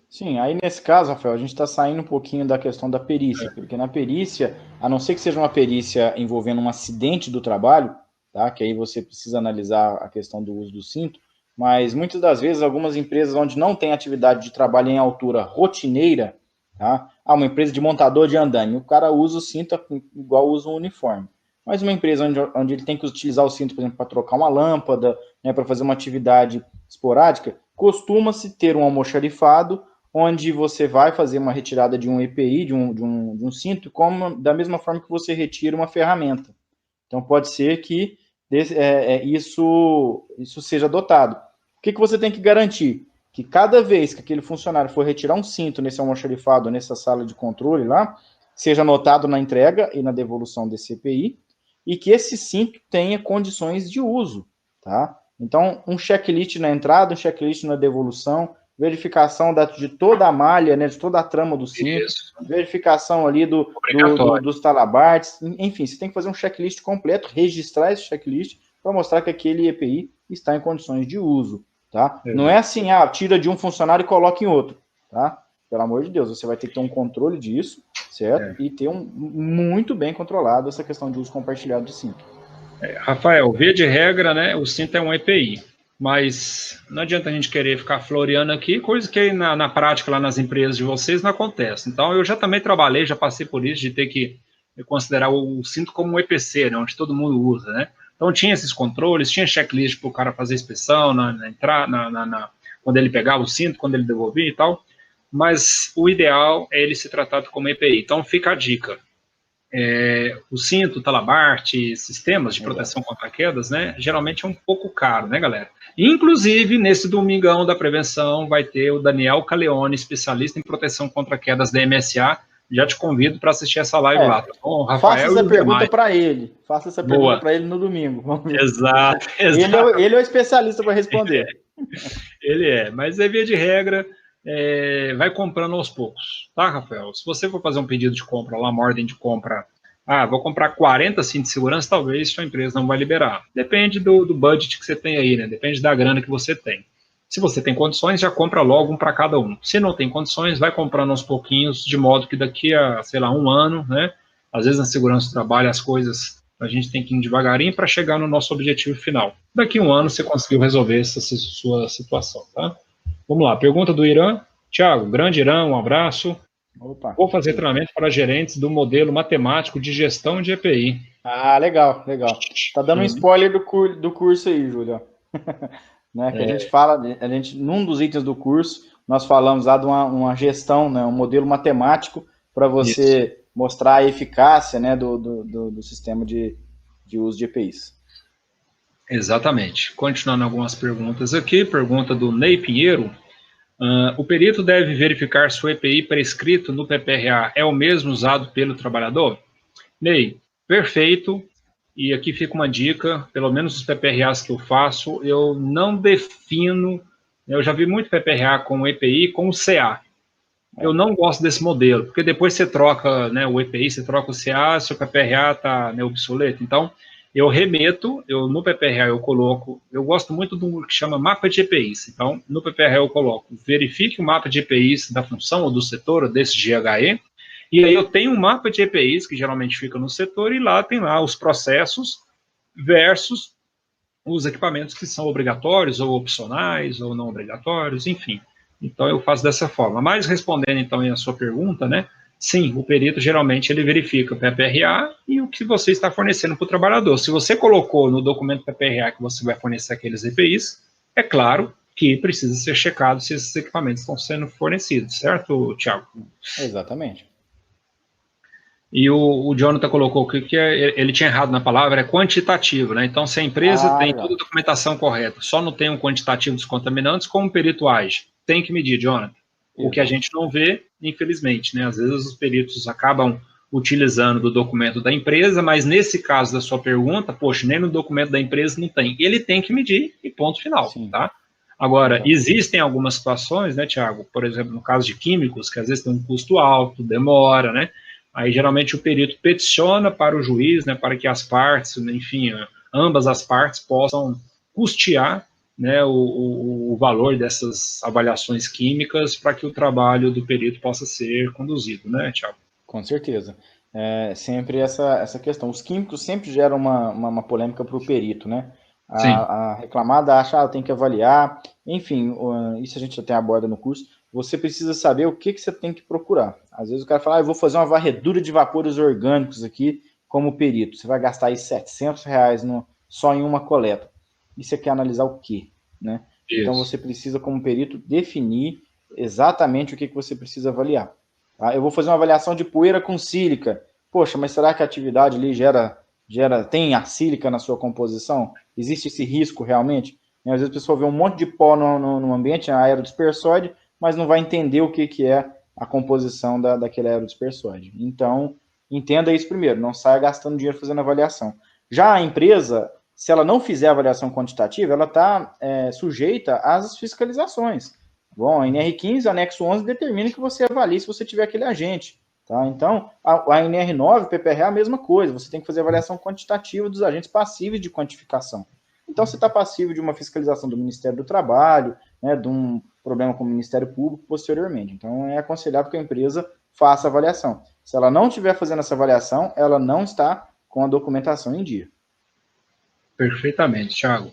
[SPEAKER 1] Sim, aí nesse caso, Rafael, a gente está saindo um pouquinho da questão da perícia, porque na perícia, a não ser que seja uma perícia envolvendo um acidente do trabalho, tá? Que aí você precisa analisar a questão do uso do cinto, mas muitas das vezes, algumas empresas onde não tem atividade de trabalho em altura rotineira, tá? Uma empresa de montador de andaime, o cara usa o cinto igual usa um uniforme. Mas uma empresa onde ele tem que utilizar o cinto, por exemplo, para trocar uma lâmpada, né, para fazer uma atividade esporádica, costuma-se ter um almoxarifado, onde você vai fazer uma retirada de um EPI, de um cinto, da mesma forma que você retira uma ferramenta. Então, pode ser que isso seja adotado. O que você tem que garantir? Que cada vez que aquele funcionário for retirar um cinto nesse almoxarifado, nessa sala de controle lá, seja anotado na entrega e na devolução desse EPI, e que esse cinto tenha condições de uso, tá? Então, um checklist na entrada, um checklist na devolução, verificação de toda a malha, né, de toda a trama do cinto, isso. Verificação ali dos talabartes, enfim, você tem que fazer um checklist completo, registrar esse checklist para mostrar que aquele EPI está em condições de uso, tá? Não é assim, tira de um funcionário e coloca em outro, tá? Pelo amor de Deus, você vai ter que ter um controle disso, certo? E ter muito bem controlado essa questão de uso compartilhado de cinto.
[SPEAKER 2] Rafael, via de regra, né, o cinto é um EPI. Mas não adianta a gente querer ficar floreando aqui, coisa que na prática lá nas empresas de vocês não acontece. Então eu já também trabalhei, já passei por isso, de ter que considerar o cinto como um EPC, né, onde todo mundo usa, né? Então tinha esses controles, tinha checklist para o cara fazer inspeção, quando ele pegava o cinto, quando ele devolvia e tal, mas o ideal é ele ser tratado como EPI. Então fica a dica. O cinto, talabarte, sistemas de proteção contra quedas, né, geralmente é um pouco caro, né, galera? Inclusive, nesse domingão da prevenção, vai ter o Daniel Caleone, especialista em proteção contra quedas da MSA. Já te convido para assistir essa live lá, tá bom, Rafael?
[SPEAKER 1] Faça essa pergunta para ele. Faça essa pergunta para ele no domingo. Vamos ver.
[SPEAKER 2] Exato.
[SPEAKER 1] Ele é o especialista para responder.
[SPEAKER 2] Ele é, mas é via de regra, vai comprando aos poucos, tá, Rafael? Se você for fazer um pedido de compra lá, uma ordem de compra, vou comprar 40 cintos de segurança, talvez sua empresa não vai liberar. Depende do budget que você tem aí, né? Depende da grana que você tem. Se você tem condições, já compra logo um para cada um. Se não tem condições, vai comprando aos pouquinhos, de modo que daqui a, sei lá, um ano, né? Às vezes na segurança do trabalho as coisas a gente tem que ir devagarinho para chegar no nosso objetivo final. Daqui a um ano você conseguiu resolver essa sua situação, tá? Vamos lá, pergunta do Irã. Tiago, grande Irã, um abraço.
[SPEAKER 1] Opa.
[SPEAKER 2] Vou fazer treinamento para gerentes do modelo matemático de gestão de EPI.
[SPEAKER 1] Legal. Tá dando um spoiler do curso aí, Júlio. Né, que a gente fala, num dos itens do curso, nós falamos lá de uma gestão, né, um modelo matemático para você mostrar a eficácia, né, do sistema de uso de EPIs.
[SPEAKER 2] Exatamente. Continuando algumas perguntas aqui, pergunta do Ney Pinheiro. O perito deve verificar se o EPI prescrito no PPRA é o mesmo usado pelo trabalhador? Ney, perfeito. E aqui fica uma dica, pelo menos os PPRAs que eu faço, eu não defino, eu já vi muito PPRA com EPI com o CA. Eu não gosto desse modelo, porque depois você troca, né, o EPI, você troca o CA, seu PPRA está, né, obsoleto. Então, eu remeto, no PPRA eu coloco, eu gosto muito do que chama mapa de EPIs. Então, no PPRA eu coloco, verifique o mapa de EPIs da função ou do setor, ou desse GHE, e aí eu tenho um mapa de EPIs, que geralmente fica no setor, e lá tem lá os processos versus os equipamentos que são obrigatórios, ou opcionais, ou não obrigatórios, enfim. Então eu faço dessa forma. Mas respondendo então a sua pergunta, né? Sim, o perito geralmente ele verifica o PPRA e o que você está fornecendo para o trabalhador. Se você colocou no documento PPRA que você vai fornecer aqueles EPIs, é claro que precisa ser checado se esses equipamentos estão sendo fornecidos, certo, Tiago?
[SPEAKER 1] Exatamente.
[SPEAKER 2] E o Jonathan colocou que ele tinha errado na palavra, é quantitativo, né? Então, se a empresa tem toda a documentação correta, só não tem um quantitativo dos contaminantes, como o perito age? Tem que medir, Jonathan. o que a gente não vê, infelizmente, né? Às vezes os peritos acabam utilizando do documento da empresa, mas nesse caso da sua pergunta, poxa, nem no documento da empresa não tem. Ele tem que medir e ponto final, sim, tá? Agora, existem algumas situações, né, Tiago? Por exemplo, no caso de químicos, que às vezes tem um custo alto, demora, né? Aí, geralmente, o perito peticiona para o juiz, né, para que as partes, enfim, ambas as partes possam custear, né, o valor dessas avaliações químicas para que o trabalho do perito possa ser conduzido, né, Tiago?
[SPEAKER 1] Com certeza. Sempre essa questão. Os químicos sempre geram uma polêmica para o perito, né? A reclamada acha, tem que avaliar. Enfim, isso a gente até aborda no curso. Você precisa saber o que você tem que procurar. Às vezes o cara fala, eu vou fazer uma varredura de vapores orgânicos aqui como perito. Você vai gastar aí R$700 só em uma coleta. E você quer analisar o quê? Né? Então você precisa, como perito, definir exatamente o que você precisa avaliar. Tá? Eu vou fazer uma avaliação de poeira com sílica. Poxa, mas será que a atividade ali tem a sílica na sua composição? Existe esse risco realmente? Às vezes a pessoa vê um monte de pó no ambiente, a aerodispersóide, mas não vai entender o que é a composição daquele aerodispersóide. Então, entenda isso primeiro, não saia gastando dinheiro fazendo avaliação. Já a empresa, se ela não fizer avaliação quantitativa, ela está sujeita às fiscalizações. Bom, a NR15, anexo 11, determina que você avalie se você tiver aquele agente. Tá? Então, a NR9, PPRA, a mesma coisa. Você tem que fazer avaliação quantitativa dos agentes passíveis de quantificação. Então, você está passivo de uma fiscalização do Ministério do Trabalho, né, de um problema com o Ministério Público posteriormente. Então, é aconselhável que a empresa faça a avaliação. Se ela não estiver fazendo essa avaliação, ela não está com a documentação em dia.
[SPEAKER 2] Perfeitamente, Thiago.